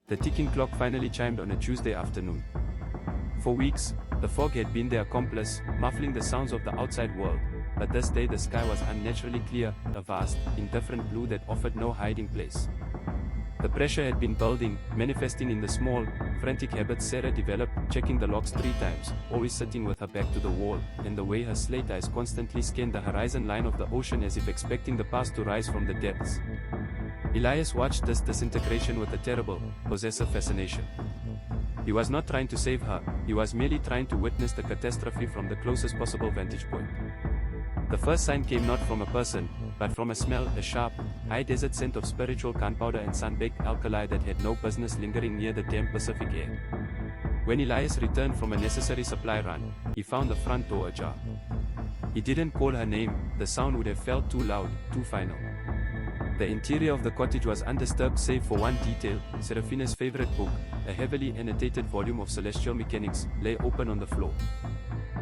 The ticking clock finally chimed on a Tuesday afternoon. For weeks, the fog had been their accomplice, muffling the sounds of the outside world, but this day the sky was unnaturally clear, a vast, indifferent blue that offered no hiding place. The pressure had been building, manifesting in the small, frantic habits Sarah developed, checking the locks 3 times, always sitting with her back to the wall, and the way her slate eyes constantly scanned the horizon line of the ocean as if expecting the past to rise from the depths. Elias watched this disintegration with a terrible, possessive fascination. He was not trying to save her, he was merely trying to witness the catastrophe from the closest possible vantage point. The first sign came not from a person, but from a smell, a sharp, high desert scent of spiritual gunpowder and sun-baked alkali that had no business lingering near the damp Pacific air. When Elias returned from a necessary supply run, he found the front door ajar. He didn't call her name, the sound would have felt too loud, too final. The interior of the cottage was undisturbed save for one detail. Serafina's favorite book, a heavily annotated volume of celestial mechanics, lay open on the floor.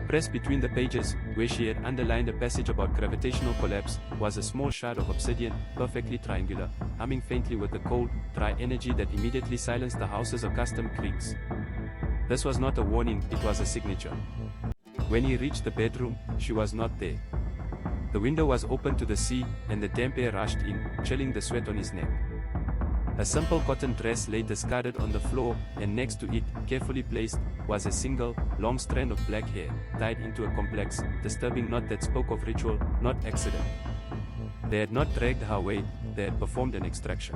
Pressed between the pages, where she had underlined a passage about gravitational collapse, was a small shard of obsidian, perfectly triangular, humming faintly with the cold, dry energy that immediately silenced the house's accustomed creaks. This was not a warning, it was a signature. When he reached the bedroom, she was not there. The window was open to the sea, and the damp air rushed in, chilling the sweat on his neck. A simple cotton dress lay discarded on the floor, and next to it, carefully placed, was a single, long strand of black hair, tied into a complex, disturbing knot that spoke of ritual, not accident. They had not dragged her away, they had performed an extraction.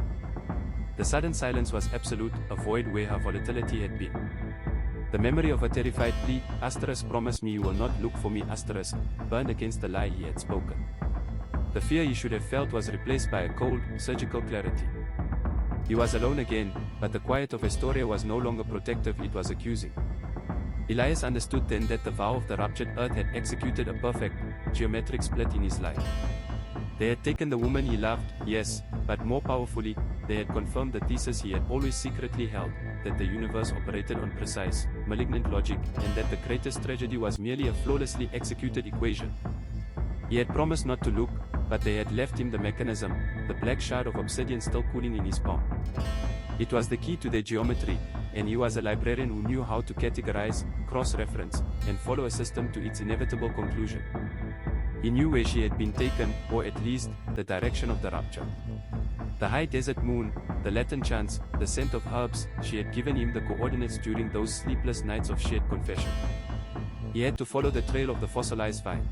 The sudden silence was absolute, a void where her volatility had been. The memory of a terrified plea, promise me you will not look for me, burned against the lie he had spoken. The fear he should have felt was replaced by a cold, surgical clarity. He was alone again, but the quiet of Astoria was no longer protective, it was accusing. Elias understood then that the vow of the ruptured earth had executed a perfect, geometric split in his life. They had taken the woman he loved, yes, but more powerfully, they had confirmed the thesis he had always secretly held, that the universe operated on precise, malignant logic, and that the greatest tragedy was merely a flawlessly executed equation. He had promised not to look, but they had left him the mechanism, the black shard of obsidian still cooling in his palm. It was the key to their geometry, and he was a librarian who knew how to categorize, cross-reference, and follow a system to its inevitable conclusion. He knew where she had been taken, or at least, the direction of the rupture. The high desert moon, the Latin chants, the scent of herbs, she had given him the coordinates during those sleepless nights of shared confession. He had to follow the trail of the fossilized vine.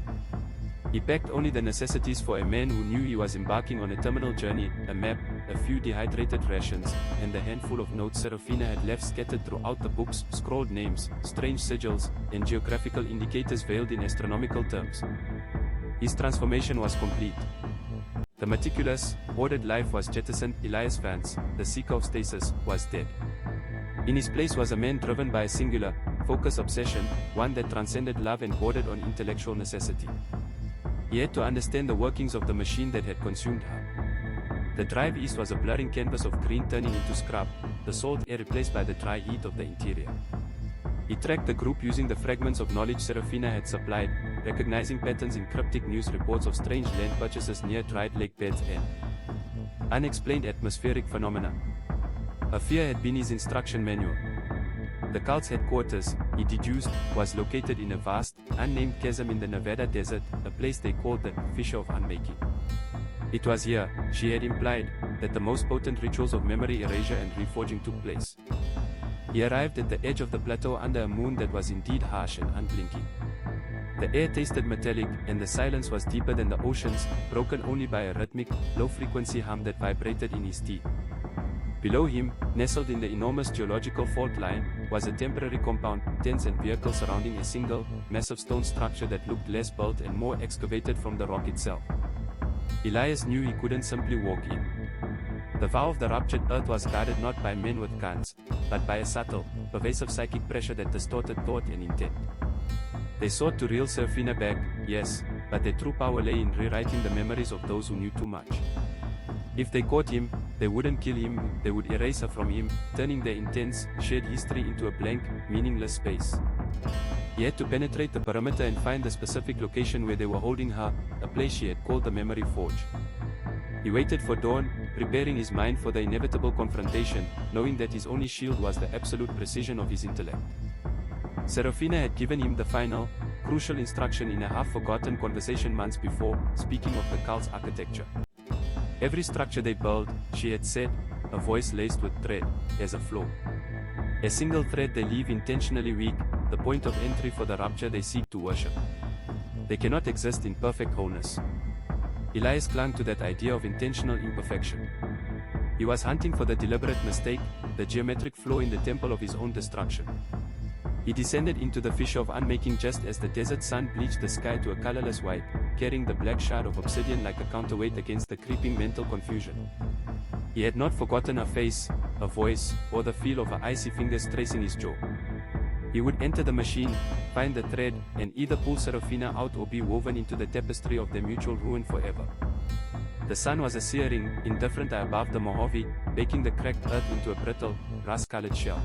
He packed only the necessities for a man who knew he was embarking on a terminal journey, a map, a few dehydrated rations, and the handful of notes Serafina had left scattered throughout the books, scrawled names, strange sigils, and geographical indicators veiled in astronomical terms. His transformation was complete. The meticulous, ordered life was jettisoned. Elias Vance, the seeker of stasis, was dead. In his place was a man driven by a singular, focused obsession, one that transcended love and bordered on intellectual necessity. He had to understand the workings of the machine that had consumed her. The drive east was a blurring canvas of green turning into scrub, the salt air replaced by the dry heat of the interior. He tracked the group using the fragments of knowledge Serafina had supplied, recognizing patterns in cryptic news reports of strange land purchases near dried lake beds and unexplained atmospheric phenomena. Her fear had been his instruction manual. The cult's headquarters, he deduced, was located in a vast, unnamed chasm in the Nevada desert, a place they called the Fissure of Unmaking. It was here, she had implied, that the most potent rituals of memory erasure and reforging took place. He arrived at the edge of the plateau under a moon that was indeed harsh and unblinking. The air tasted metallic, and the silence was deeper than the ocean's, broken only by a rhythmic, low-frequency hum that vibrated in his teeth. Below him, nestled in the enormous geological fault line, was a temporary compound, tents and vehicles surrounding a single, massive stone structure that looked less built and more excavated from the rock itself. Elias knew he couldn't simply walk in. The vow of the ruptured earth was guarded not by men with guns, but by a subtle, pervasive psychic pressure that distorted thought and intent. They sought to reel Serafina back, yes, but their true power lay in rewriting the memories of those who knew too much. If they caught him, they wouldn't kill him, they would erase her from him, turning their intense, shared history into a blank, meaningless space. He had to penetrate the perimeter and find the specific location where they were holding her, a place she had called the Memory Forge. He waited for dawn, preparing his mind for the inevitable confrontation, knowing that his only shield was the absolute precision of his intellect. Serafina had given him the final, crucial instruction in a half-forgotten conversation months before, speaking of the cult's architecture. Every structure they build, she had said, a voice laced with thread, has a flaw. A single thread they leave intentionally weak, the point of entry for the rupture they seek to worship. They cannot exist in perfect wholeness. Elias clung to that idea of intentional imperfection. He was hunting for the deliberate mistake, the geometric flaw in the temple of his own destruction. He descended into the fissure of unmaking just as the desert sun bleached the sky to a colorless white, carrying the black shard of obsidian like a counterweight against the creeping mental confusion. He had not forgotten her face, her voice, or the feel of her icy fingers tracing his jaw. He would enter the machine, find the thread, and either pull Serafina out or be woven into the tapestry of their mutual ruin forever. The sun was a searing, indifferent eye above the Mojave, baking the cracked earth into a brittle, rust-colored shell.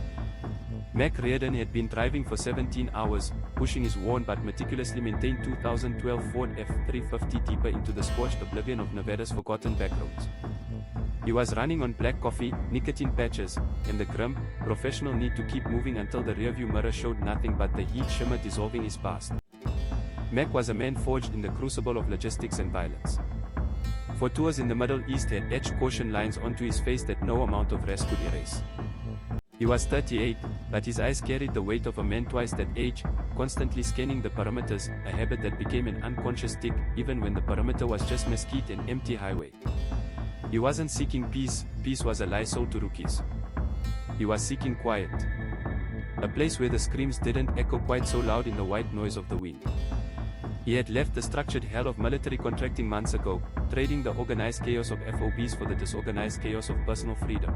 Mac Reardon had been driving for 17 hours, pushing his worn but meticulously maintained 2012 Ford F-350 deeper into the scorched oblivion of Nevada's forgotten backroads. He was running on black coffee, nicotine patches, and the grim, professional need to keep moving until the rearview mirror showed nothing but the heat shimmer dissolving his past. Mac was a man forged in the crucible of logistics and violence. For tours in the Middle East had etched caution lines onto his face that no amount of rest could erase. He was 38, but his eyes carried the weight of a man twice that age, constantly scanning the perimeters, a habit that became an unconscious tick, even when the perimeter was just mesquite and empty highway. He wasn't seeking peace, peace was a lie sold to rookies. He was seeking quiet. A place where the screams didn't echo quite so loud in the white noise of the wind. He had left the structured hell of military contracting months ago, trading the organized chaos of FOBs for the disorganized chaos of personal freedom.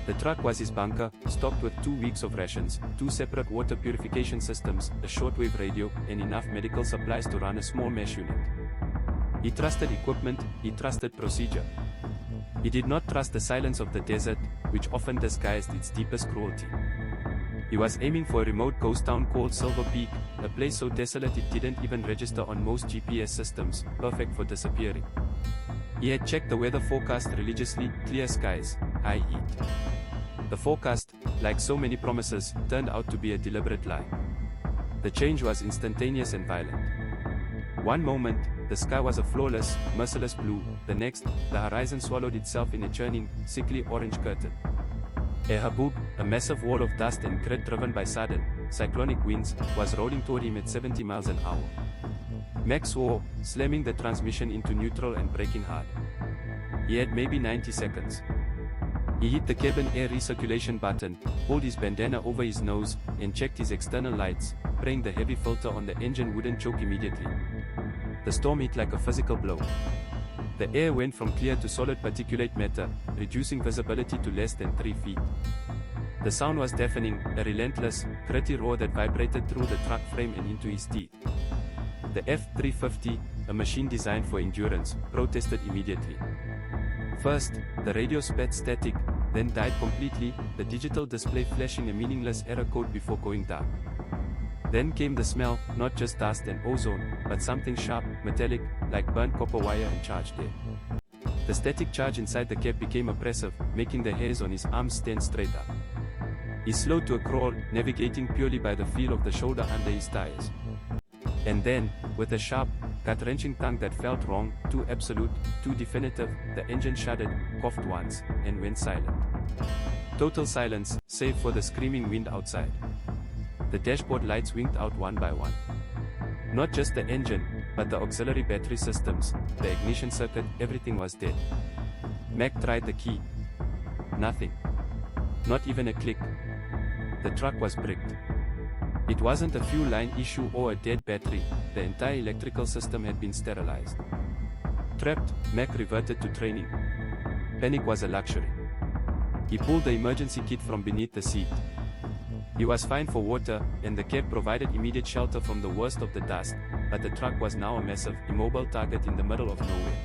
The truck was his bunker, stocked with 2 weeks of rations, 2 separate water purification systems, a shortwave radio, and enough medical supplies to run a small mesh unit. He trusted equipment, he trusted procedure. He did not trust the silence of the desert, which often disguised its deepest cruelty. He was aiming for a remote ghost town called Silver Peak, a place so desolate it didn't even register on most GPS systems, perfect for disappearing. He had checked the weather forecast religiously, clear skies, high heat. The forecast, like so many promises, turned out to be a deliberate lie. The change was instantaneous and violent. One moment, the sky was a flawless, merciless blue, the next, the horizon swallowed itself in a churning, sickly orange curtain. A haboob, a massive wall of dust and grit driven by sudden, cyclonic winds, was rolling toward him at 70 miles an hour. Max swore, slamming the transmission into neutral and braking hard. He had maybe 90 seconds. He hit the cabin air recirculation button, pulled his bandana over his nose, and checked his external lights, praying the heavy filter on the engine wouldn't choke immediately. The storm hit like a physical blow. The air went from clear to solid particulate matter, reducing visibility to less than 3 feet. The sound was deafening, a relentless, gritty roar that vibrated through the truck frame and into his teeth. The F-350, a machine designed for endurance, protested immediately. First, the radio spat static, then died completely, the digital display flashing a meaningless error code before going dark. Then came the smell, not just dust and ozone, but something sharp, metallic, like burnt copper wire and charged air. The static charge inside the cab became oppressive, making the hairs on his arms stand straight up. He slowed to a crawl, navigating purely by the feel of the shoulder under his tires. And then, with a sharp, gut-wrenching tongue that felt wrong, too absolute, too definitive, the engine shuddered, coughed once, and went silent. Total silence, save for the screaming wind outside. The dashboard lights winked out one by one. Not just the engine, but the auxiliary battery systems, the ignition circuit, everything was dead. Mac tried the key. Nothing. Not even a click. The truck was bricked. It wasn't a fuel line issue or a dead battery, the entire electrical system had been sterilized. Trapped, Mac reverted to training. Panic was a luxury. He pulled the emergency kit from beneath the seat. He was fine for water, and the cab provided immediate shelter from the worst of the dust, but the truck was now a massive, immobile target in the middle of nowhere.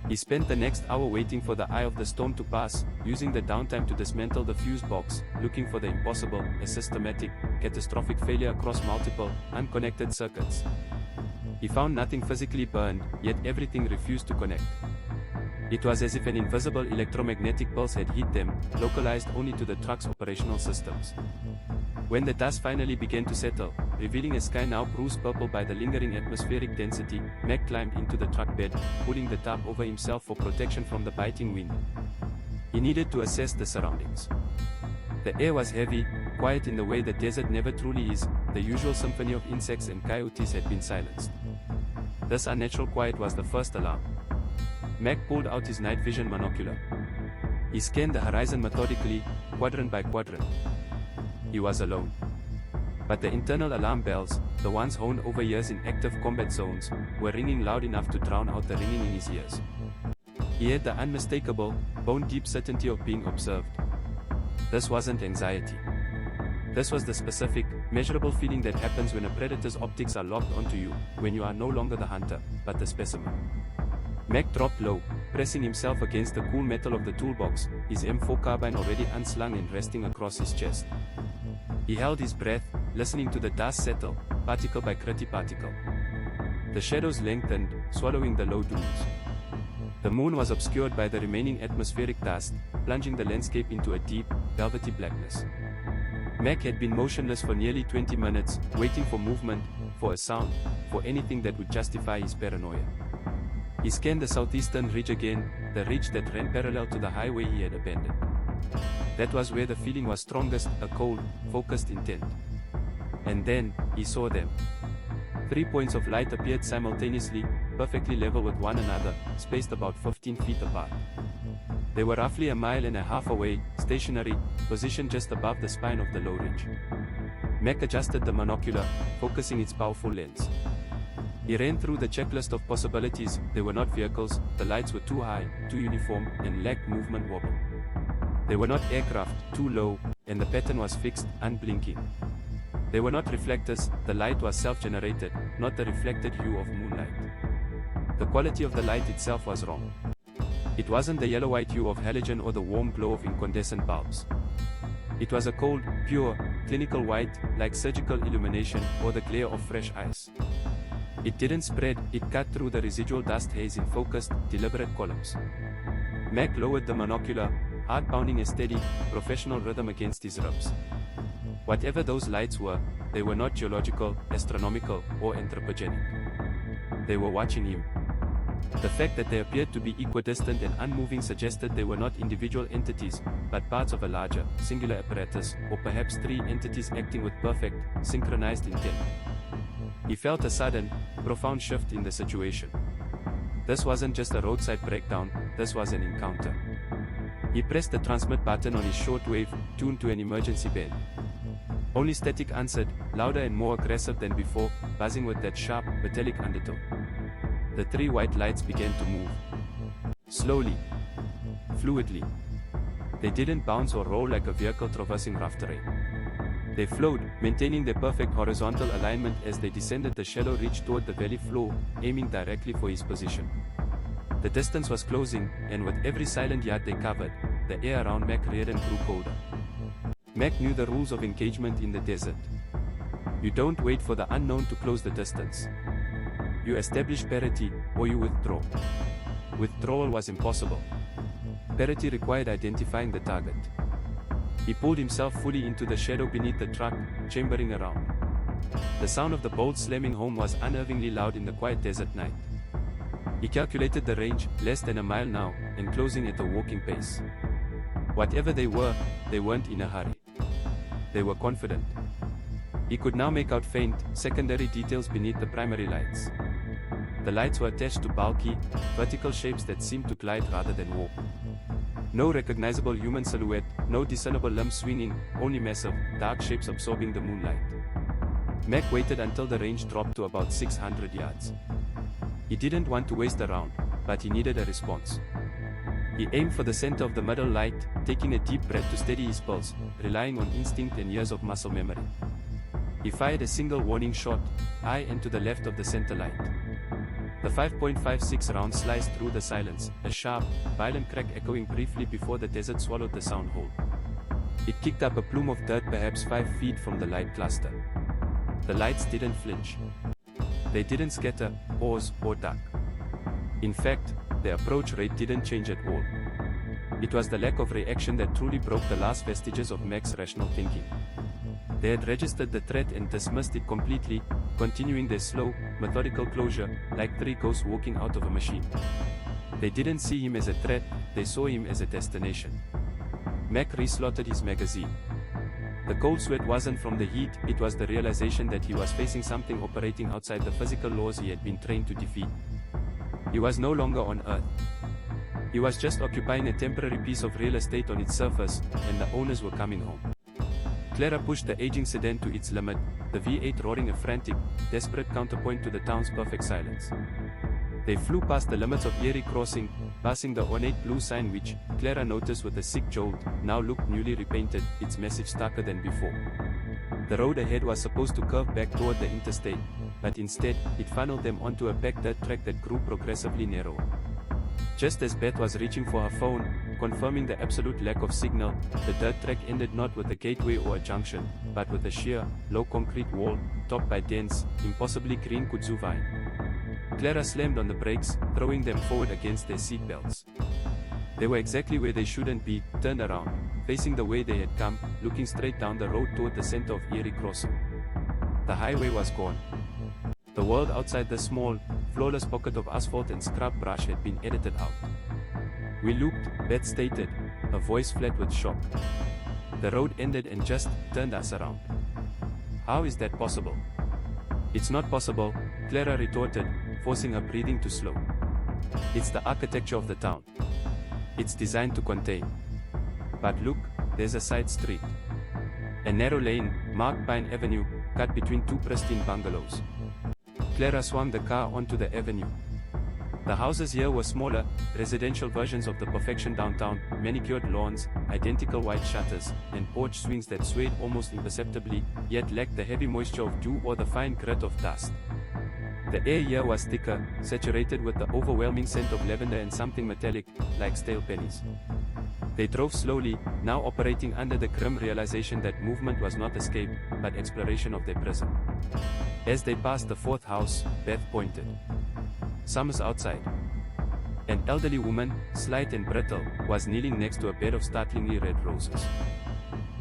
He spent the next hour waiting for the eye of the storm to pass, using the downtime to dismantle the fuse box, looking for the impossible, a systematic, catastrophic failure across multiple, unconnected circuits. He found nothing physically burned, yet everything refused to connect. It was as if an invisible electromagnetic pulse had hit them, localized only to the truck's operational systems. When the dust finally began to settle, revealing a sky now bruised purple by the lingering atmospheric density, Mac climbed into the truck bed, pulling the tarp over himself for protection from the biting wind. He needed to assess the surroundings. The air was heavy, quiet in the way the desert never truly is. The usual symphony of insects and coyotes had been silenced. This unnatural quiet was the first alarm. Mac pulled out his night vision monocular. He scanned the horizon methodically, quadrant by quadrant. He was alone. But the internal alarm bells, the ones honed over years in active combat zones, were ringing loud enough to drown out the ringing in his ears. He had the unmistakable, bone-deep certainty of being observed. This wasn't anxiety. This was the specific, measurable feeling that happens when a predator's optics are locked onto you, when you are no longer the hunter, but the specimen. Mac dropped low, pressing himself against the cool metal of the toolbox, his M4 carbine already unslung and resting across his chest. He held his breath, listening to the dust settle, particle by particle. The shadows lengthened, swallowing the low dunes. The moon was obscured by the remaining atmospheric dust, plunging the landscape into a deep, velvety blackness. Mac had been motionless for nearly 20 minutes, waiting for movement, for a sound, for anything that would justify his paranoia. He scanned the southeastern ridge again, the ridge that ran parallel to the highway he had abandoned. That was where the feeling was strongest, a cold, focused intent. And then, he saw them. 3 points of light appeared simultaneously, perfectly level with one another, spaced about 15 feet apart. They were roughly a mile and a half away, stationary, positioned just above the spine of the low ridge. Mac adjusted the monocular, focusing its powerful lens. He ran through the checklist of possibilities. They were not vehicles, the lights were too high, too uniform, and lacked movement wobble. They were not aircraft, too low, and the pattern was fixed, unblinking. They were not reflectors, the light was self-generated, not the reflected hue of moonlight. The quality of the light itself was wrong. It wasn't the yellow-white hue of halogen or the warm glow of incandescent bulbs. It was a cold, pure, clinical white, like surgical illumination, or the glare of fresh ice. It didn't spread, it cut through the residual dust haze in focused, deliberate columns. Mac lowered the monocular, heart pounding a steady, professional rhythm against his ribs. Whatever those lights were, they were not geological, astronomical, or anthropogenic. They were watching him. The fact that they appeared to be equidistant and unmoving suggested they were not individual entities, but parts of a larger, singular apparatus, or perhaps three entities acting with perfect, synchronized intent. He felt a sudden, profound shift in the situation. This wasn't just a roadside breakdown, this was an encounter. He pressed the transmit button on his shortwave, tuned to an emergency band. Only static answered, louder and more aggressive than before, buzzing with that sharp, metallic undertone. The three white lights began to move. Slowly. Fluidly. They didn't bounce or roll like a vehicle traversing rough terrain. They flowed, maintaining their perfect horizontal alignment as they descended the shallow ridge toward the valley floor, aiming directly for his position. The distance was closing, and with every silent yard they covered, the air around Mac reared and grew colder. Mac knew the rules of engagement in the desert. You don't wait for the unknown to close the distance. You establish parity, or you withdraw. Withdrawal was impossible. Parity required identifying the target. He pulled himself fully into the shadow beneath the truck, chambering around. The sound of the bolts slamming home was unnervingly loud in the quiet desert night. He calculated the range, less than a mile now, and closing at a walking pace. Whatever they weren't in a hurry. They were confident. He could now make out faint, secondary details beneath the primary lights. The lights were attached to bulky, vertical shapes that seemed to glide rather than walk. No recognizable human silhouette, no discernible limbs swinging, only massive, dark shapes absorbing the moonlight. Mac waited until the range dropped to about 600 yards. He didn't want to waste a round, but he needed a response. He aimed for the center of the middle light, taking a deep breath to steady his pulse, relying on instinct and years of muscle memory. He fired a single warning shot, high and to the left of the center light. The 5.56 round sliced through the silence, a sharp, violent crack echoing briefly before the desert swallowed the sound whole. It kicked up a plume of dirt perhaps 5 feet from the light cluster. The lights didn't flinch. They didn't scatter, pause, or duck. In fact, the approach rate didn't change at all. It was the lack of reaction that truly broke the last vestiges of Mac's rational thinking. They had registered the threat and dismissed it completely, continuing their slow, methodical closure, like three ghosts walking out of a machine. They didn't see him as a threat, they saw him as a destination. Mac reslotted his magazine. The cold sweat wasn't from the heat, it was the realization that he was facing something operating outside the physical laws he had been trained to defeat. He was no longer on Earth. He was just occupying a temporary piece of real estate on its surface, and the owners were coming home. Clara pushed the aging sedan to its limit, the V8 roaring a frantic, desperate counterpoint to the town's perfect silence. They flew past the limits of Eerie Crossing, passing the ornate blue sign which, Clara noticed with a sick jolt, now looked newly repainted, its message starker than before. The road ahead was supposed to curve back toward the interstate, but instead, it funneled them onto a packed dirt track that grew progressively narrower. Just as Beth was reaching for her phone, confirming the absolute lack of signal, the dirt track ended not with a gateway or a junction, but with a sheer, low concrete wall, topped by dense, impossibly green kudzu vine. Clara slammed on the brakes, throwing them forward against their seatbelts. They were exactly where they shouldn't be, turned around, facing the way they had come, looking straight down the road toward the center of Eerie Crossing. The highway was gone. The world outside the small, flawless pocket of asphalt and scrub brush had been edited out. We looked, Beth stated, her voice flat with shock. The road ended and just turned us around. How is that possible? It's not possible, Clara retorted, forcing her breathing to slow. It's the architecture of the town. It's designed to contain. But look, there's a side street. A narrow lane, marked by an avenue, cut between two pristine bungalows. Clara swung the car onto the avenue. The houses here were smaller, residential versions of the perfection downtown, manicured lawns, identical white shutters, and porch swings that swayed almost imperceptibly, yet lacked the heavy moisture of dew or the fine grit of dust. The air here was thicker, saturated with the overwhelming scent of lavender and something metallic, like stale pennies. They drove slowly, now operating under the grim realization that movement was not escape, but exploration of their prison. As they passed the fourth house, Beth pointed. Summer's outside. An elderly woman, slight and brittle, was kneeling next to a bed of startlingly red roses.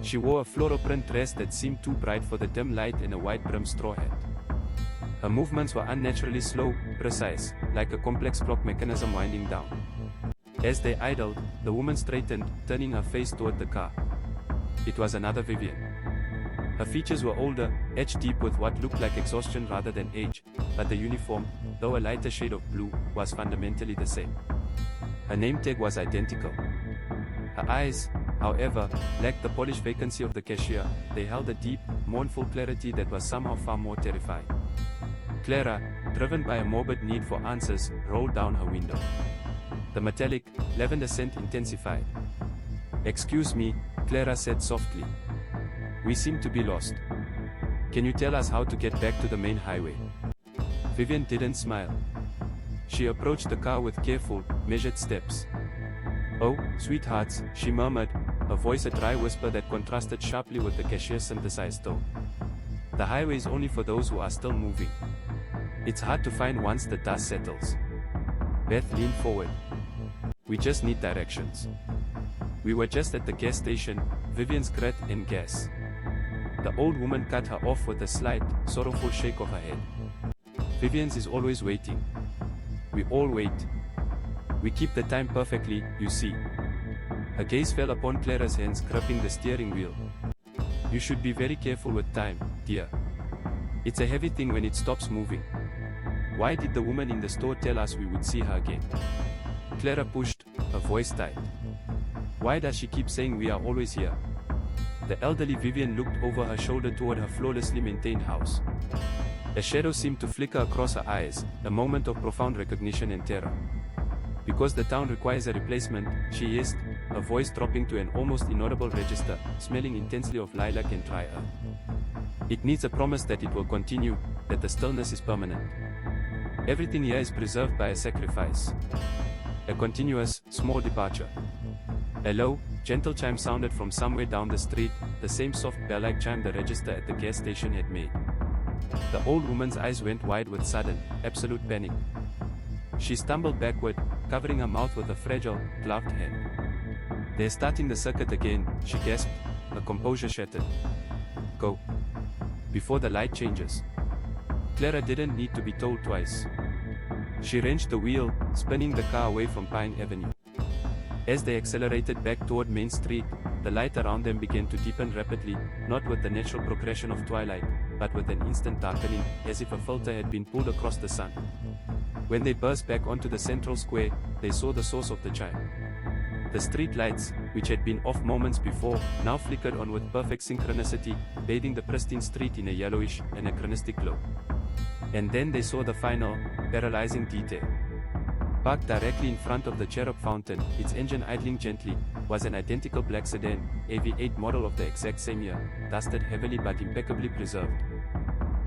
She wore a floral print dress that seemed too bright for the dim light and a wide-brimmed straw hat. Her movements were unnaturally slow, precise, like a complex clock mechanism winding down. As they idled, the woman straightened, turning her face toward the car. It was another Vivian. Her features were older, etched deep with what looked like exhaustion rather than age, but the uniform, though a lighter shade of blue, was fundamentally the same. Her name tag was identical. Her eyes, however, lacked the polished vacancy of the cashier, they held a deep, mournful clarity that was somehow far more terrifying. Clara, driven by a morbid need for answers, rolled down her window. The metallic, lavender scent intensified. "Excuse me," Clara said softly. "We seem to be lost. Can you tell us how to get back to the main highway?" Vivian didn't smile. She approached the car with careful, measured steps. "Oh, sweethearts," she murmured, her voice a dry whisper that contrasted sharply with the cashier's synthesized tone. "The highway is only for those who are still moving. It's hard to find once the dust settles." Beth leaned forward. "We just need directions." "We were just at the gas station," Vivian's grit and gas. The old woman cut her off with a slight, sorrowful shake of her head. "Vivian's is always waiting. We all wait. We keep the time perfectly, you see." Her gaze fell upon Clara's hands gripping the steering wheel. "You should be very careful with time, dear. It's a heavy thing when it stops moving. Why did the woman in the store tell us we would see her again?" Clara pushed, her voice tight. "Why does she keep saying we are always here?" The elderly Vivian looked over her shoulder toward her flawlessly maintained house. A shadow seemed to flicker across her eyes, a moment of profound recognition and terror. "Because the town requires a replacement," she hissed, her voice dropping to an almost inaudible register, smelling intensely of lilac and dry earth. "It needs a promise that it will continue, that the stillness is permanent. Everything here is preserved by a sacrifice. A continuous, small departure." A low, gentle chime sounded from somewhere down the street, the same soft bell-like chime the register at the gas station had made. The old woman's eyes went wide with sudden, absolute panic. She stumbled backward, covering her mouth with a fragile, gloved hand. "They're starting the circuit again," she gasped, her composure shattered. "Go. Before the light changes." Clara didn't need to be told twice. She wrenched the wheel, spinning the car away from Pine Avenue. As they accelerated back toward Main Street, the light around them began to deepen rapidly, not with the natural progression of twilight, but with an instant darkening, as if a filter had been pulled across the sun. When they burst back onto the central square, they saw the source of the chime. The street lights, which had been off moments before, now flickered on with perfect synchronicity, bathing the pristine street in a yellowish, anachronistic glow. And then they saw the final, paralyzing detail. Parked directly in front of the cherub fountain, its engine idling gently, was an identical black sedan, a V8 model of the exact same year, dusted heavily but impeccably preserved.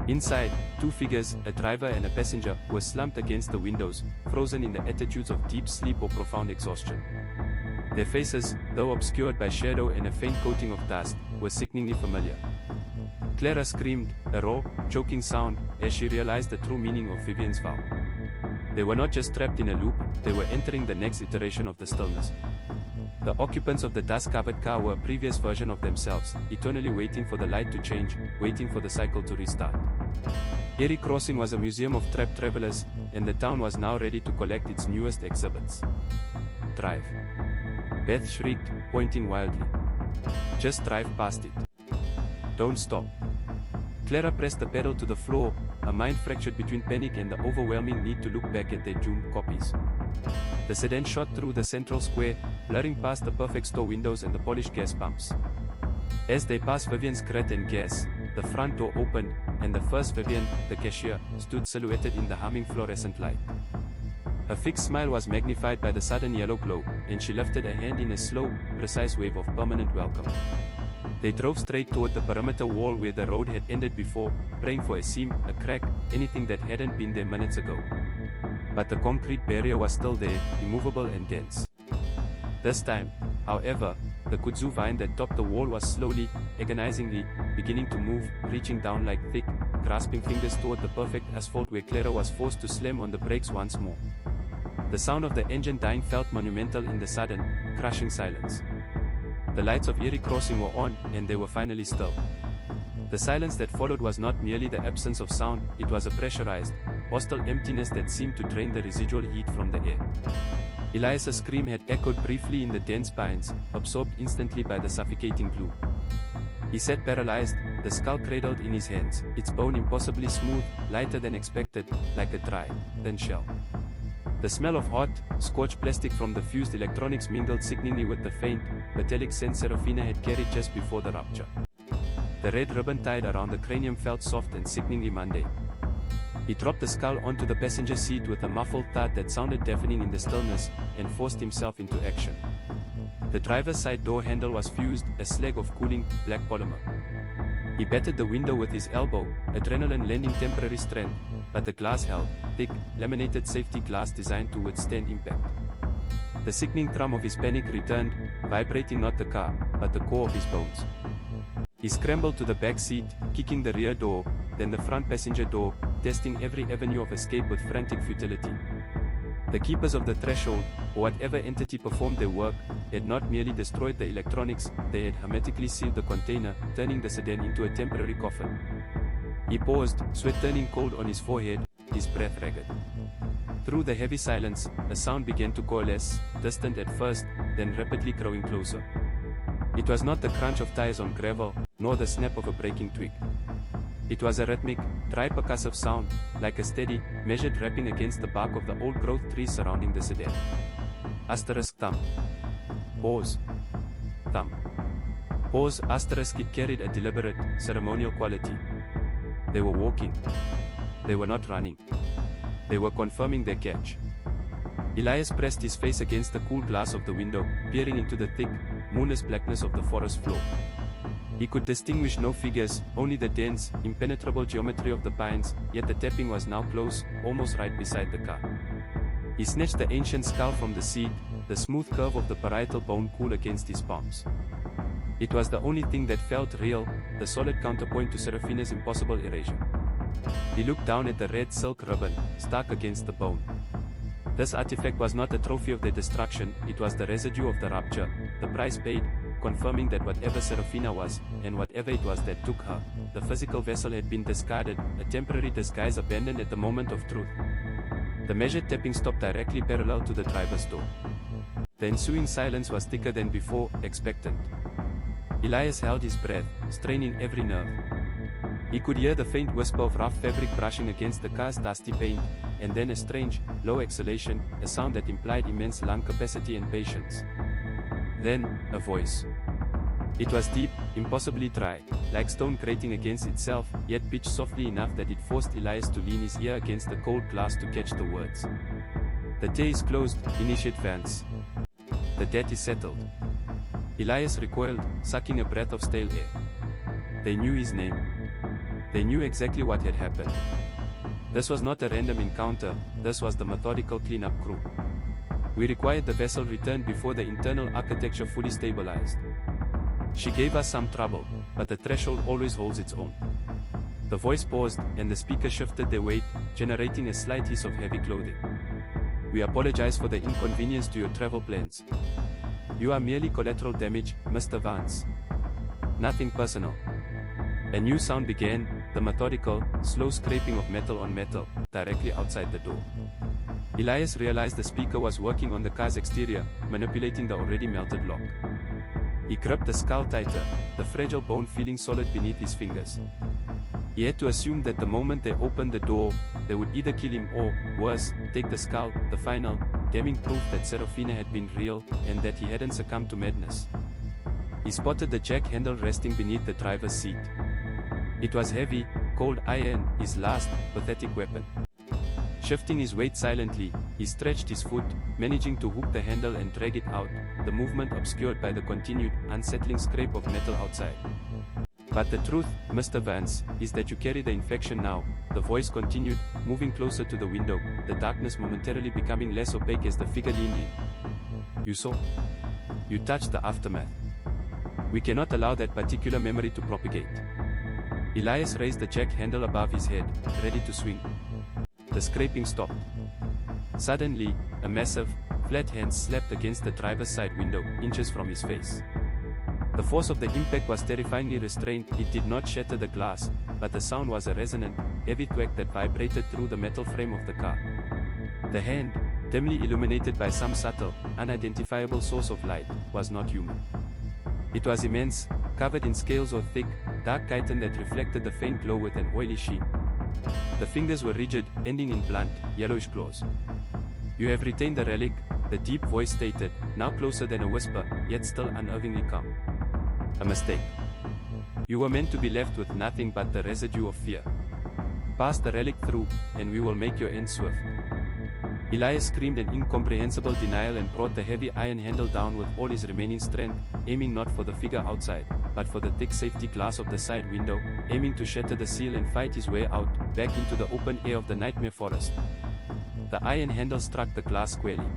Inside, two figures, a driver and a passenger, were slumped against the windows, frozen in the attitudes of deep sleep or profound exhaustion. Their faces, though obscured by shadow and a faint coating of dust, were sickeningly familiar. Clara screamed, a raw, choking sound, as she realized the true meaning of Vivian's vow. They were not just trapped in a loop, they were entering the next iteration of the stillness. The occupants of the dust-covered car were a previous version of themselves, eternally waiting for the light to change, waiting for the cycle to restart. Eerie Crossing was a museum of trapped travelers, and the town was now ready to collect its newest exhibits. "Drive." Beth shrieked, pointing wildly. "Just drive past it. Don't stop." Clara pressed the pedal to the floor, her mind fractured between panic and the overwhelming need to look back at their doomed copies. The sedan shot through the central square, blurring past the perfect store windows and the polished gas pumps. As they passed Vivian's Grit and Gas, the front door opened, and the first Vivian, the cashier, stood silhouetted in the humming fluorescent light. Her fixed smile was magnified by the sudden yellow glow, and she lifted a hand in a slow, precise wave of permanent welcome. They drove straight toward the perimeter wall where the road had ended before, praying for a seam, a crack, anything that hadn't been there minutes ago. But the concrete barrier was still there, immovable and dense. This time, however, the kudzu vine that topped the wall was slowly, agonizingly, beginning to move, reaching down like thick, grasping fingers toward the perfect asphalt where Clara was forced to slam on the brakes once more. The sound of the engine dying felt monumental in the sudden, crushing silence. The lights of Eerie Crossing were on, and they were finally still. The silence that followed was not merely the absence of sound, it was a pressurized, hostile emptiness that seemed to drain the residual heat from the air. Elias's scream had echoed briefly in the dense pines, absorbed instantly by the suffocating gloom. He sat paralyzed, the skull cradled in his hands, its bone impossibly smooth, lighter than expected, like a dry, thin shell. The smell of hot, scorched plastic from the fused electronics mingled sickeningly with the faint, metallic scent Serafina had carried just before the rupture. The red ribbon tied around the cranium felt soft and sickeningly mundane. He dropped the skull onto the passenger seat with a muffled thud that sounded deafening in the stillness, and forced himself into action. The driver's side door handle was fused, a slag of cooling, black polymer. He battered the window with his elbow, adrenaline lending temporary strength, but the glass held, thick, laminated safety glass designed to withstand impact. The sickening thrum of his panic returned, vibrating not the car, but the core of his bones. He scrambled to the back seat, kicking the rear door, then the front passenger door, testing every avenue of escape with frantic futility. The keepers of the threshold, or whatever entity performed their work, had not merely destroyed the electronics, they had hermetically sealed the container, turning the sedan into a temporary coffin. He paused, sweat turning cold on his forehead, his breath ragged. Through the heavy silence, a sound began to coalesce, distant at first, then rapidly growing closer. It was not the crunch of tires on gravel, nor the snap of a breaking twig. It was a rhythmic, dry percussive sound, like a steady, measured rapping against the bark of the old-growth trees surrounding the sedan. Asterisk thump. Pause. Thump. Pause. Asterisk. It carried a deliberate, ceremonial quality. They were walking. They were not running. They were confirming their catch. Elias pressed his face against the cool glass of the window, peering into the thick, moonless blackness of the forest floor. He could distinguish no figures, only the dense, impenetrable geometry of the pines, yet the tapping was now close, almost right beside the car. He snatched the ancient skull from the seat, the smooth curve of the parietal bone cool against his palms. It was the only thing that felt real, the solid counterpoint to Serafina's impossible erasure. He looked down at the red silk ribbon, stark against the bone. This artifact was not a trophy of their destruction, it was the residue of the rupture, the price paid, confirming that whatever Serafina was, and whatever it was that took her, the physical vessel had been discarded, a temporary disguise abandoned at the moment of truth. The measured tapping stopped directly parallel to the driver's door. The ensuing silence was thicker than before, expectant. Elias held his breath, straining every nerve. He could hear the faint whisper of rough fabric brushing against the car's dusty paint, and then a strange, low exhalation, a sound that implied immense lung capacity and patience. Then, a voice. It was deep, impossibly dry, like stone grating against itself, yet pitched softly enough that it forced Elias to lean his ear against the cold glass to catch the words. The day is closed, Initiate Vance. The debt is settled. Elias recoiled, sucking a breath of stale air. They knew his name. They knew exactly what had happened. This was not a random encounter, this was the methodical cleanup crew. We required the vessel returned before the internal architecture fully stabilized. She gave us some trouble, but the threshold always holds its own. The voice paused, and the speaker shifted their weight, generating a slight hiss of heavy clothing. We apologize for the inconvenience to your travel plans. You are merely collateral damage, Mr. Vance. Nothing personal. A new sound began, the methodical, slow scraping of metal on metal, directly outside the door. Elias realized the speaker was working on the car's exterior, manipulating the already melted lock. He gripped the skull tighter, the fragile bone feeling solid beneath his fingers. He had to assume that the moment they opened the door, they would either kill him or, worse, take the skull, the final, damning proof that Serafina had been real, and that he hadn't succumbed to madness. He spotted the jack handle resting beneath the driver's seat. It was heavy, cold iron, his last, pathetic weapon. Shifting his weight silently, he stretched his foot, managing to hook the handle and drag it out, the movement obscured by the continued, unsettling scrape of metal outside. But the truth, Mr. Vance, is that you carry the infection now, the voice continued, moving closer to the window, the darkness momentarily becoming less opaque as the figure leaned in. You saw? You touched the aftermath. We cannot allow that particular memory to propagate. Elias raised the jack handle above his head, ready to swing. The scraping stopped. Suddenly, a massive, flat hand slapped against the driver's side window, inches from his face. The force of the impact was terrifyingly restrained, it did not shatter the glass, but the sound was a resonant, heavy thwack that vibrated through the metal frame of the car. The hand, dimly illuminated by some subtle, unidentifiable source of light, was not human. It was immense, covered in scales or thick, dark chitin that reflected the faint glow with an oily sheen. The fingers were rigid, ending in blunt, yellowish claws. You have retained the relic, the deep voice stated, now closer than a whisper, yet still unnervingly calm. A mistake. You were meant to be left with nothing but the residue of fear. Pass the relic through, and we will make your end swift. Elias screamed an incomprehensible denial and brought the heavy iron handle down with all his remaining strength, aiming not for the figure outside, but for the thick safety glass of the side window, aiming to shatter the seal and fight his way out, back into the open air of the nightmare forest. The iron handle struck the glass squarely.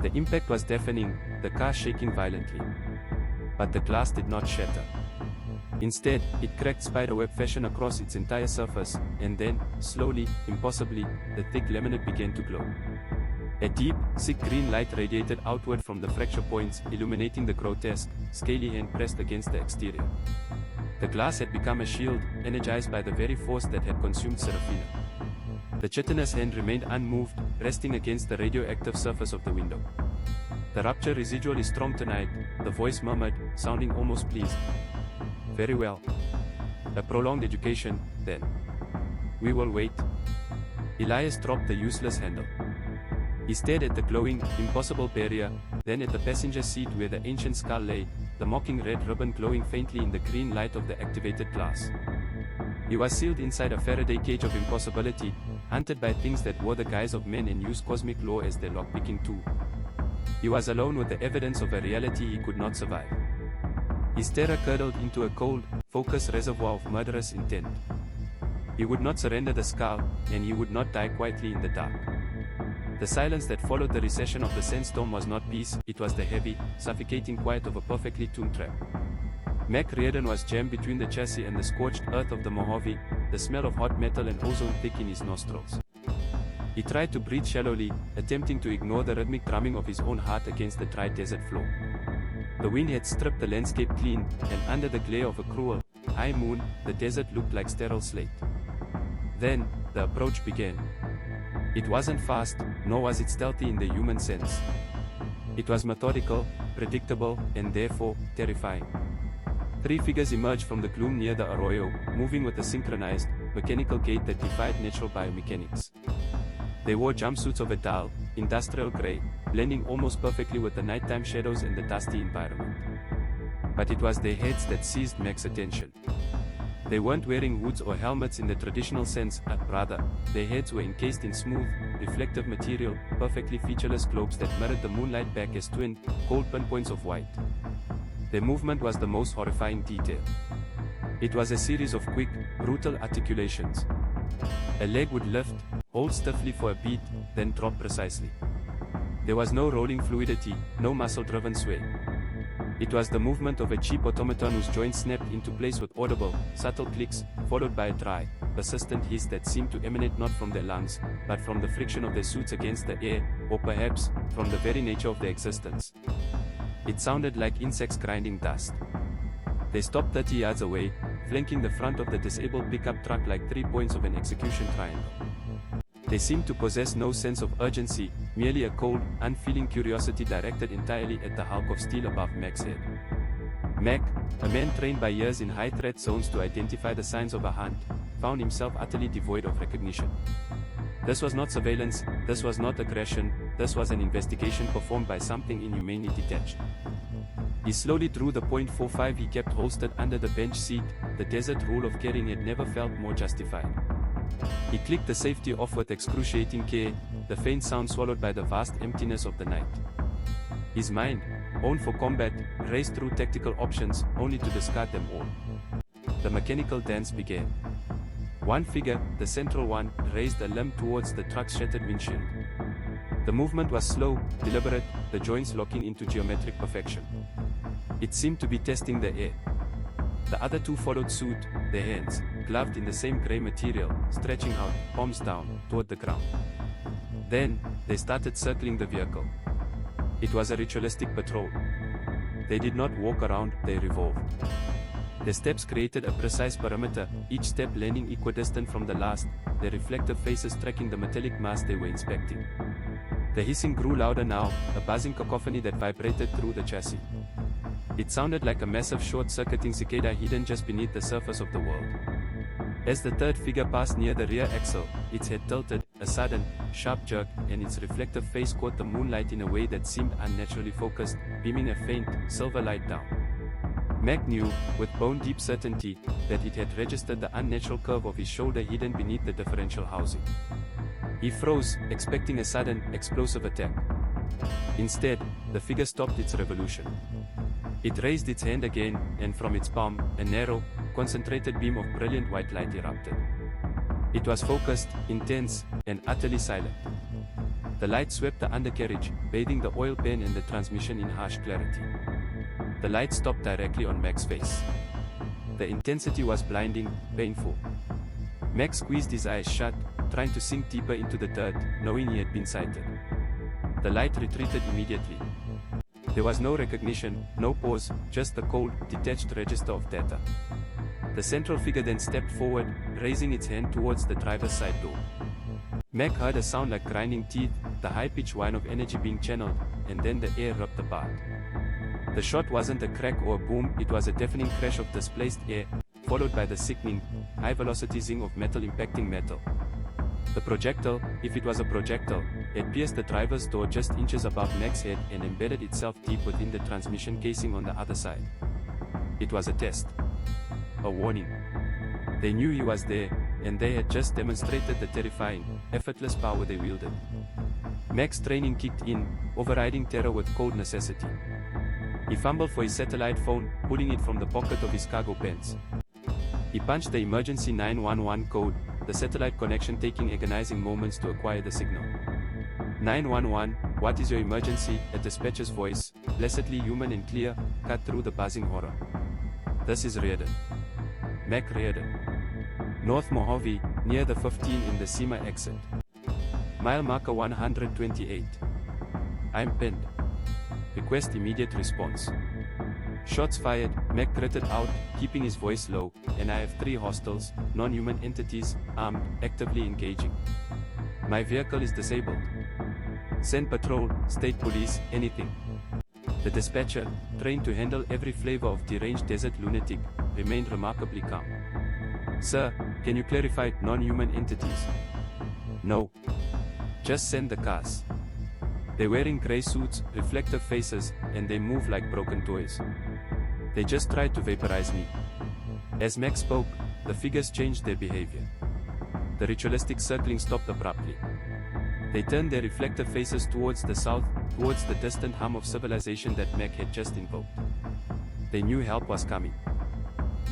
The impact was deafening, the car shaking violently. But the glass did not shatter. Instead, it cracked spiderweb fashion across its entire surface, and then, slowly, impossibly, the thick laminate began to glow. A deep, sick green light radiated outward from the fracture points, illuminating the grotesque, scaly hand pressed against the exterior. The glass had become a shield, energized by the very force that had consumed Serafina. The chitinous hand remained unmoved, resting against the radioactive surface of the window. The rupture residual is strong tonight, the voice murmured, sounding almost pleased. Very well. A prolonged education, then. We will wait. Elias dropped the useless handle. He stared at the glowing, impossible barrier, then at the passenger seat where the ancient skull lay, the mocking red ribbon glowing faintly in the green light of the activated glass. He was sealed inside a Faraday cage of impossibility, hunted by things that wore the guise of men and used cosmic law as their lockpicking tool. He was alone with the evidence of a reality he could not survive. His terror curdled into a cold, focused reservoir of murderous intent. He would not surrender the skull, and he would not die quietly in the dark. The silence that followed the recession of the sandstorm was not peace, it was the heavy, suffocating quiet of a perfectly tuned trap. Mac Reardon was jammed between the chassis and the scorched earth of the Mojave, the smell of hot metal and ozone thick in his nostrils. He tried to breathe shallowly, attempting to ignore the rhythmic drumming of his own heart against the dry desert floor. The wind had stripped the landscape clean, and under the glare of a cruel, high moon, the desert looked like sterile slate. Then, the approach began. It wasn't fast, nor was it stealthy in the human sense. It was methodical, predictable, and therefore, terrifying. 3 figures emerged from the gloom near the arroyo, moving with a synchronized, mechanical gait that defied natural biomechanics. They wore jumpsuits of a dull, industrial gray, blending almost perfectly with the nighttime shadows and the dusty environment. But it was their heads that seized Mac's attention. They weren't wearing hoods or helmets in the traditional sense, rather, their heads were encased in smooth, reflective material, perfectly featureless globes that mirrored the moonlight back as twin, cold pinpoints of white. Their movement was the most horrifying detail. It was a series of quick, brutal articulations. A leg would lift, hold stiffly for a beat, then drop precisely. There was no rolling fluidity, no muscle-driven sway. It was the movement of a cheap automaton whose joints snapped into place with audible, subtle clicks, followed by a dry, persistent hiss that seemed to emanate not from their lungs, but from the friction of their suits against the air, or perhaps, from the very nature of their existence. It sounded like insects grinding dust. They stopped 30 yards away, flanking the front of the disabled pickup truck like 3 points of an execution triangle. They seemed to possess no sense of urgency, merely a cold, unfeeling curiosity directed entirely at the hulk of steel above Mac's head. Mac, a man trained by years in high-threat zones to identify the signs of a hunt, found himself utterly devoid of recognition. This was not surveillance, this was not aggression, this was an investigation performed by something inhumanely detached. He slowly drew the .45 he kept holstered under the bench seat. The desert rule of carrying had never felt more justified. He clicked the safety off with excruciating care, the faint sound swallowed by the vast emptiness of the night. His mind, honed for combat, raced through tactical options, only to discard them all. The mechanical dance began. One figure, the central one, raised a limb towards the truck's shattered windshield. The movement was slow, deliberate, the joints locking into geometric perfection. It seemed to be testing the air. The other 2 followed suit, their hands, gloved in the same gray material, stretching out, palms down, toward the ground. Then, they started circling the vehicle. It was a ritualistic patrol. They did not walk around, they revolved. Their steps created a precise perimeter, each step landing equidistant from the last, their reflective faces tracking the metallic mass they were inspecting. The hissing grew louder now, a buzzing cacophony that vibrated through the chassis. It sounded like a massive short-circuiting cicada hidden just beneath the surface of the world. As the third figure passed near the rear axle, its head tilted, a sudden, sharp jerk, and its reflective face caught the moonlight in a way that seemed unnaturally focused, beaming a faint, silver light down. Mac knew, with bone-deep certainty, that it had registered the unnatural curve of his shoulder hidden beneath the differential housing. He froze, expecting a sudden, explosive attack. Instead, the figure stopped its revolution. It raised its hand again, and from its palm, a narrow, concentrated beam of brilliant white light erupted. It was focused, intense, and utterly silent. The light swept the undercarriage, bathing the oil pan and the transmission in harsh clarity. The light stopped directly on Mac's face. The intensity was blinding, painful. Mac squeezed his eyes shut, trying to sink deeper into the dirt, knowing he had been sighted. The light retreated immediately. There was no recognition, no pause, just the cold, detached register of data. The central figure then stepped forward, raising its hand towards the driver's side door. Mac heard a sound like grinding teeth, the high-pitched whine of energy being channeled, and then the air ripped apart. The shot wasn't a crack or a boom, it was a deafening crash of displaced air, followed by the sickening, high-velocity zing of metal impacting metal. The projectile, if it was a projectile, had pierced the driver's door just inches above Mac's head and embedded itself deep within the transmission casing on the other side. It was a test. A warning. They knew he was there, and they had just demonstrated the terrifying, effortless power they wielded. Mac's training kicked in, overriding terror with cold necessity. He fumbled for his satellite phone, pulling it from the pocket of his cargo pants. He punched the emergency 911 code, the satellite connection taking agonizing moments to acquire the signal. 911, what is your emergency? A dispatcher's voice, blessedly human and clear, cut through the buzzing horror. This is Reardon. Mac Reardon. North Mojave, near the 15 in the SEMA exit. Mile marker 128. I'm pinned. Request immediate response. Shots fired, Mac gritted out, keeping his voice low, and I have 3 hostiles, non-human entities, armed, actively engaging. My vehicle is disabled. Send patrol, state police, anything. The dispatcher, trained to handle every flavor of deranged desert lunatic, remained remarkably calm. Sir, can you clarify non-human entities? No. Just send the cars. They're wearing grey suits, reflective faces, and they move like broken toys. They just tried to vaporize me. As Max spoke, the figures changed their behavior. The ritualistic circling stopped abruptly. They turned their reflective faces towards the south, towards the distant hum of civilization that Mac had just invoked. They knew help was coming.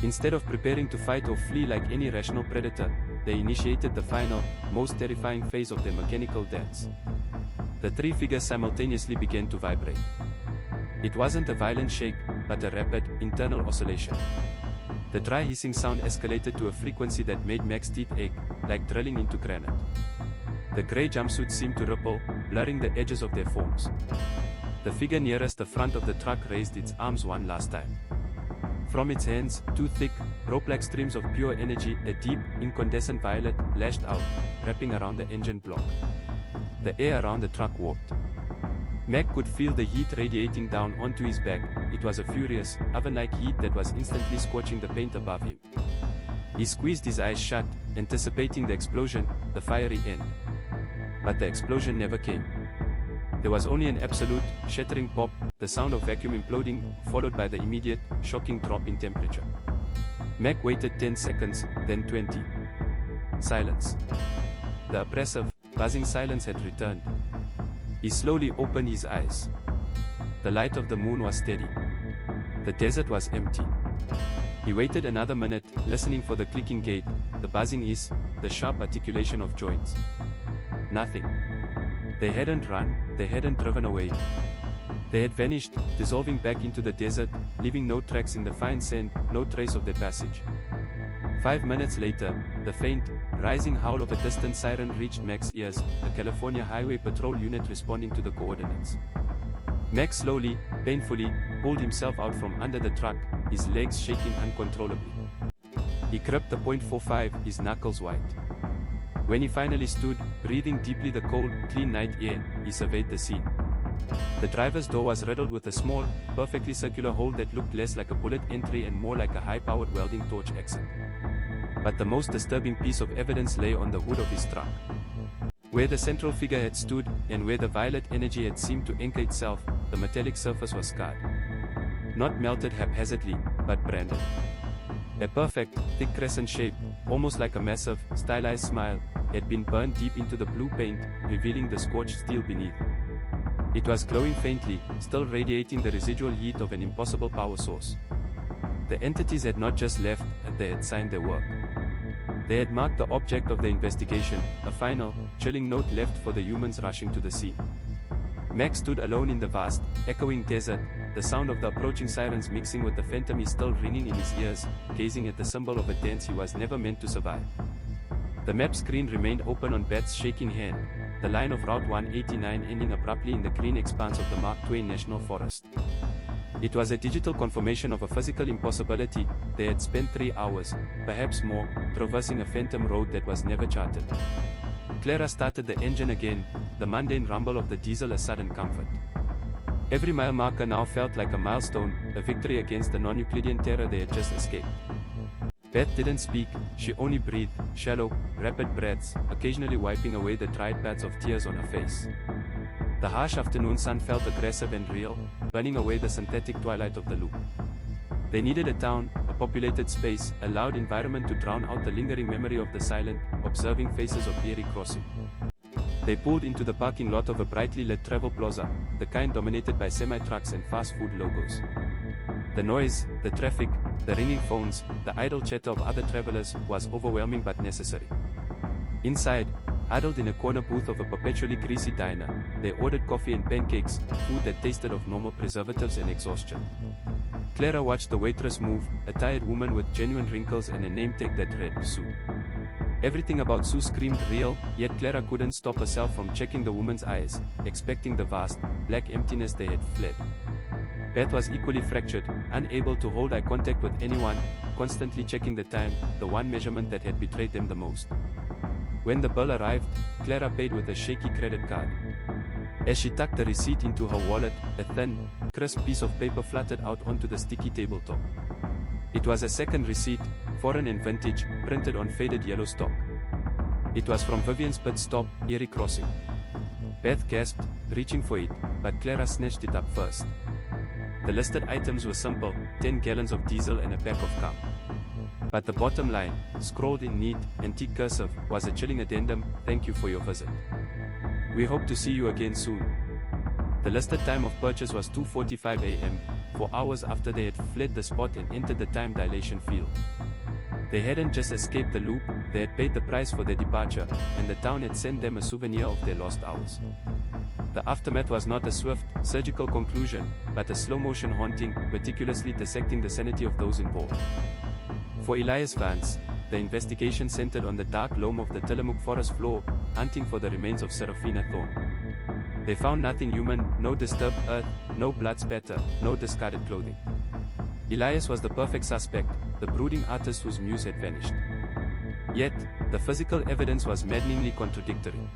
Instead of preparing to fight or flee like any rational predator, they initiated the final, most terrifying phase of their mechanical dance. The 3 figures simultaneously began to vibrate. It wasn't a violent shake, but a rapid, internal oscillation. The dry hissing sound escalated to a frequency that made Mac's teeth ache, like drilling into granite. The grey jumpsuits seemed to ripple, blurring the edges of their forms. The figure nearest the front of the truck raised its arms one last time. From its hands, 2 thick, rope-like streams of pure energy, a deep, incandescent violet, lashed out, wrapping around the engine block. The air around the truck warped. Mac could feel the heat radiating down onto his back. It was a furious, oven-like heat that was instantly scorching the paint above him. He squeezed his eyes shut, anticipating the explosion, the fiery end. But the explosion never came. There was only an absolute, shattering pop, the sound of vacuum imploding, followed by the immediate, shocking drop in temperature. Mac waited 10 seconds, then 20. Silence. The oppressive, buzzing silence had returned. He slowly opened his eyes. The light of the moon was steady. The desert was empty. He waited another minute, listening for the clicking gate, the buzzing hiss, the sharp articulation of joints. Nothing. They hadn't run, they hadn't driven away. They had vanished, dissolving back into the desert, leaving no tracks in the fine sand, no trace of their passage. 5 minutes later, the faint, rising howl of a distant siren reached Mac's ears, a California Highway Patrol unit responding to the coordinates. Mac slowly, painfully, pulled himself out from under the truck, his legs shaking uncontrollably. He gripped the .45, his knuckles white. When he finally stood, breathing deeply the cold, clean night air, he surveyed the scene. The driver's door was riddled with a small, perfectly circular hole that looked less like a bullet entry and more like a high-powered welding torch exit. But the most disturbing piece of evidence lay on the hood of his truck. Where the central figure had stood, and where the violet energy had seemed to anchor itself, the metallic surface was scarred. Not melted haphazardly, but branded. A perfect, thick crescent shape, almost like a massive, stylized smile, had been burned deep into the blue paint, revealing the scorched steel beneath. It was glowing faintly, still radiating the residual heat of an impossible power source. The entities had not just left, they had signed their work. They had marked the object of the investigation, a final, chilling note left for the humans rushing to the scene. Max stood alone in the vast, echoing desert, the sound of the approaching sirens mixing with the phantom still ringing in his ears, gazing at the symbol of a dance he was never meant to survive. The map screen remained open on Bat's shaking hand, the line of Route 189 ending abruptly in the green expanse of the Mark Twain National Forest. It was a digital confirmation of a physical impossibility. They had spent 3 hours, perhaps more, traversing a phantom road that was never charted. Clara started the engine again, the mundane rumble of the diesel a sudden comfort. Every mile marker now felt like a milestone, a victory against the non-Euclidean terror they had just escaped. Beth didn't speak, she only breathed, shallow, rapid breaths, occasionally wiping away the dried pads of tears on her face. The harsh afternoon sun felt aggressive and real, burning away the synthetic twilight of the loop. They needed a town, a populated space, a loud environment to drown out the lingering memory of the silent, observing faces of eerie crossing. They pulled into the parking lot of a brightly lit travel plaza, the kind dominated by semi-trucks and fast food logos. The noise, the traffic, the ringing phones, the idle chatter of other travelers was overwhelming but necessary. Inside, huddled in a corner booth of a perpetually greasy diner, they ordered coffee and pancakes, food that tasted of normal preservatives and exhaustion. Clara watched the waitress move, a tired woman with genuine wrinkles and a name tag that read, Sue. Everything about Sue screamed real, yet Clara couldn't stop herself from checking the woman's eyes, expecting the vast, black emptiness they had fled. Beth was equally fractured, unable to hold eye contact with anyone, constantly checking the time, the one measurement that had betrayed them the most. When the bill arrived, Clara paid with a shaky credit card. As she tucked the receipt into her wallet, a thin, crisp piece of paper fluttered out onto the sticky tabletop. It was a second receipt, foreign and vintage, printed on faded yellow stock. It was from Vivian's pit stop, Eerie Crossing. Beth gasped, reaching for it, but Clara snatched it up first. The listed items were simple, 10 gallons of diesel and a pack of cum. But the bottom line, scrawled in neat, antique cursive, was a chilling addendum: "Thank you for your visit. We hope to see you again soon." The listed time of purchase was 2:45 a.m., 4 hours after they had fled the spot and entered the time dilation field. They hadn't just escaped the loop, they had paid the price for their departure, and the town had sent them a souvenir of their lost hours. The aftermath was not a swift, surgical conclusion, but a slow-motion haunting, meticulously dissecting the sanity of those involved. For Elias Vance, the investigation centered on the dark loam of the Tillamook forest floor, hunting for the remains of Serafina Thorne. They found nothing human, no disturbed earth, no blood spatter, no discarded clothing. Elias was the perfect suspect, the brooding artist whose muse had vanished. Yet, the physical evidence was maddeningly contradictory.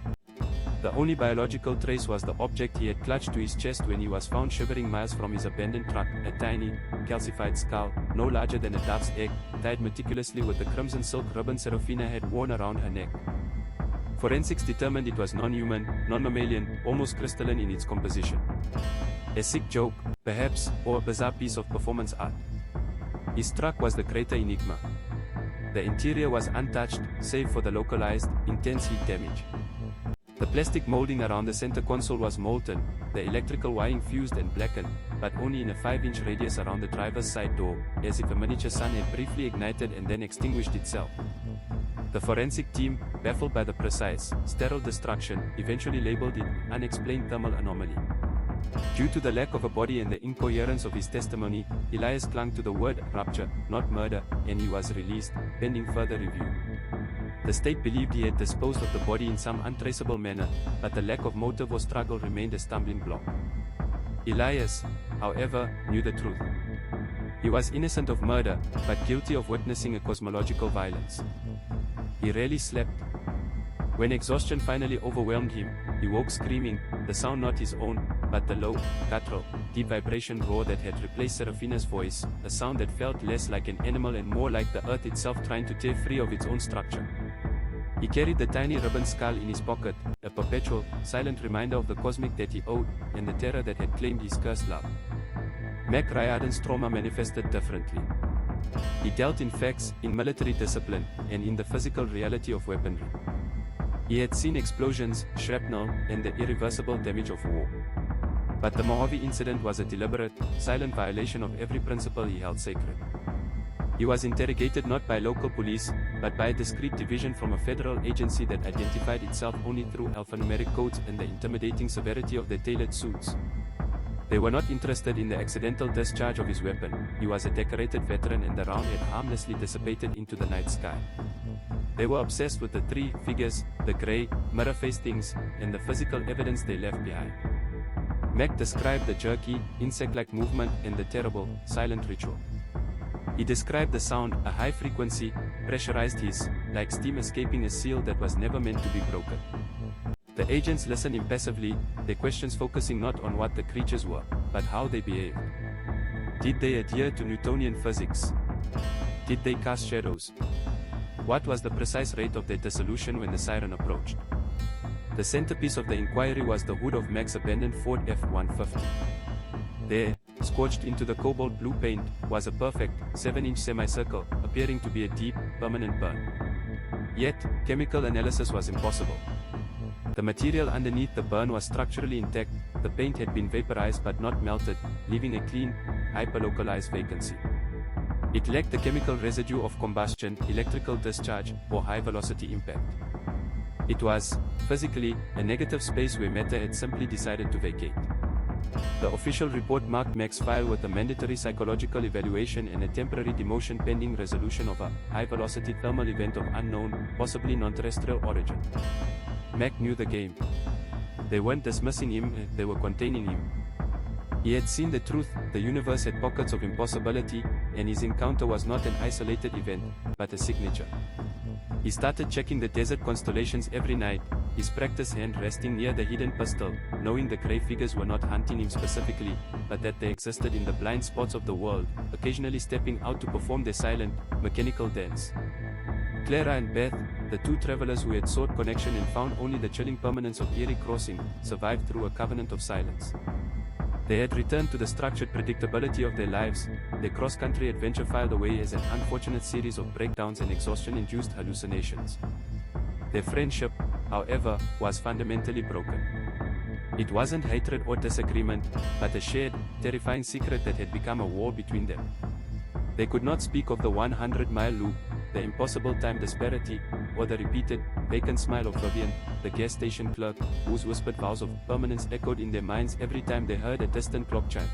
The only biological trace was the object he had clutched to his chest when he was found shivering miles from his abandoned truck, a tiny, calcified skull, no larger than a dove's egg, tied meticulously with the crimson silk ribbon Serafina had worn around her neck. Forensics determined it was non-human, non-mammalian, almost crystalline in its composition. A sick joke, perhaps, or a bizarre piece of performance art. His truck was the greater enigma. The interior was untouched, save for the localized, intense heat damage. The plastic molding around the center console was molten, the electrical wiring fused and blackened, but only in a 5-inch radius around the driver's side door, as if a miniature sun had briefly ignited and then extinguished itself. The forensic team, baffled by the precise, sterile destruction, eventually labeled it unexplained thermal anomaly. Due to the lack of a body and the incoherence of his testimony, Elias clung to the word rupture, not murder, and he was released, pending further review. The state believed he had disposed of the body in some untraceable manner, but the lack of motive or struggle remained a stumbling block. Elias, however, knew the truth. He was innocent of murder, but guilty of witnessing a cosmological violence. He rarely slept. When exhaustion finally overwhelmed him, he woke screaming, the sound not his own, but the low, guttural, deep vibration roar that had replaced Serafina's voice, a sound that felt less like an animal and more like the earth itself trying to tear free of its own structure. He carried the tiny ribbon skull in his pocket, a perpetual, silent reminder of the cosmic that he owed, and the terror that had claimed his cursed love. Mac Riordan's trauma manifested differently. He dealt in facts, in military discipline, and in the physical reality of weaponry. He had seen explosions, shrapnel, and the irreversible damage of war. But the Mojave incident was a deliberate, silent violation of every principle he held sacred. He was interrogated not by local police, but by a discreet division from a federal agency that identified itself only through alphanumeric codes and the intimidating severity of their tailored suits. They were not interested in the accidental discharge of his weapon. He was a decorated veteran and the round had harmlessly dissipated into the night sky. They were obsessed with the three figures, the grey, mirror-faced things, and the physical evidence they left behind. Mac described the jerky, insect-like movement and the terrible, silent ritual. He described the sound, a high-frequency, pressurized hiss, like steam escaping a seal that was never meant to be broken. The agents listened impassively, their questions focusing not on what the creatures were, but how they behaved. Did they adhere to Newtonian physics? Did they cast shadows? What was the precise rate of their dissolution when the siren approached? The centerpiece of the inquiry was the hood of Mac's abandoned Ford F-150. There, scorched into the cobalt blue paint, was a perfect, 7-inch semicircle, appearing to be a deep, permanent burn. Yet, chemical analysis was impossible. The material underneath the burn was structurally intact, the paint had been vaporized but not melted, leaving a clean, hyperlocalized vacancy. It lacked the chemical residue of combustion, electrical discharge, or high-velocity impact. It was, physically, a negative space where matter had simply decided to vacate. The official report marked Mac's file with a mandatory psychological evaluation and a temporary demotion pending resolution of a high-velocity thermal event of unknown, possibly non-terrestrial origin. Mac knew the game. They weren't dismissing him, they were containing him. He had seen the truth, the universe had pockets of impossibility, and his encounter was not an isolated event, but a signature. He started checking the desert constellations every night, his practice hand resting near the hidden pistol, knowing the grey figures were not hunting him specifically, but that they existed in the blind spots of the world, occasionally stepping out to perform their silent, mechanical dance. Clara and Beth, the two travelers who had sought connection and found only the chilling permanence of Eerie Crossing, survived through a covenant of silence. They had returned to the structured predictability of their lives, their cross-country adventure filed away as an unfortunate series of breakdowns and exhaustion-induced hallucinations. Their friendship, however, was fundamentally broken. It wasn't hatred or disagreement, but a shared, terrifying secret that had become a war between them. They could not speak of the 100-mile loop, the impossible time disparity, or the repeated, vacant smile of Vivian, the gas station clerk, whose whispered vows of permanence echoed in their minds every time they heard a distant clock chime.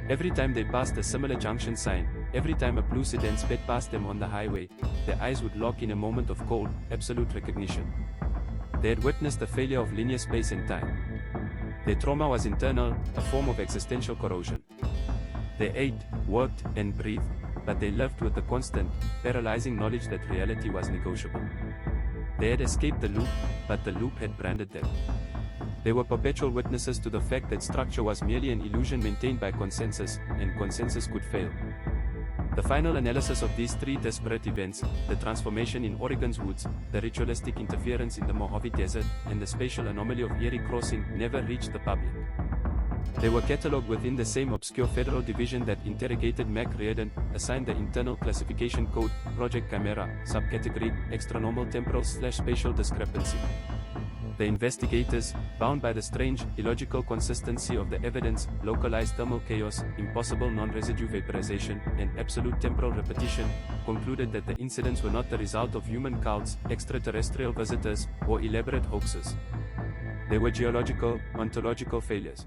Every time they passed a similar junction sign, every time a blue sedan sped past them on the highway, their eyes would lock in a moment of cold, absolute recognition. They had witnessed the failure of linear space and time. Their trauma was internal, a form of existential corrosion. They ate, worked, and breathed, but they lived with the constant, paralyzing knowledge that reality was negotiable. They had escaped the loop, but the loop had branded them. They were perpetual witnesses to the fact that structure was merely an illusion maintained by consensus, and consensus could fail. The final analysis of these three disparate events, the transformation in Oregon's woods, the ritualistic interference in the Mojave Desert, and the spatial anomaly of Eerie Crossing, never reached the public. They were catalogued within the same obscure federal division that interrogated Mac Reardon, assigned the internal classification code, Project Chimera, subcategory, extranormal temporal/spatial discrepancy. The investigators, bound by the strange, illogical consistency of the evidence, localized thermal chaos, impossible non-residue vaporization, and absolute temporal repetition, concluded that the incidents were not the result of human cults, extraterrestrial visitors, or elaborate hoaxes. They were geological, ontological failures.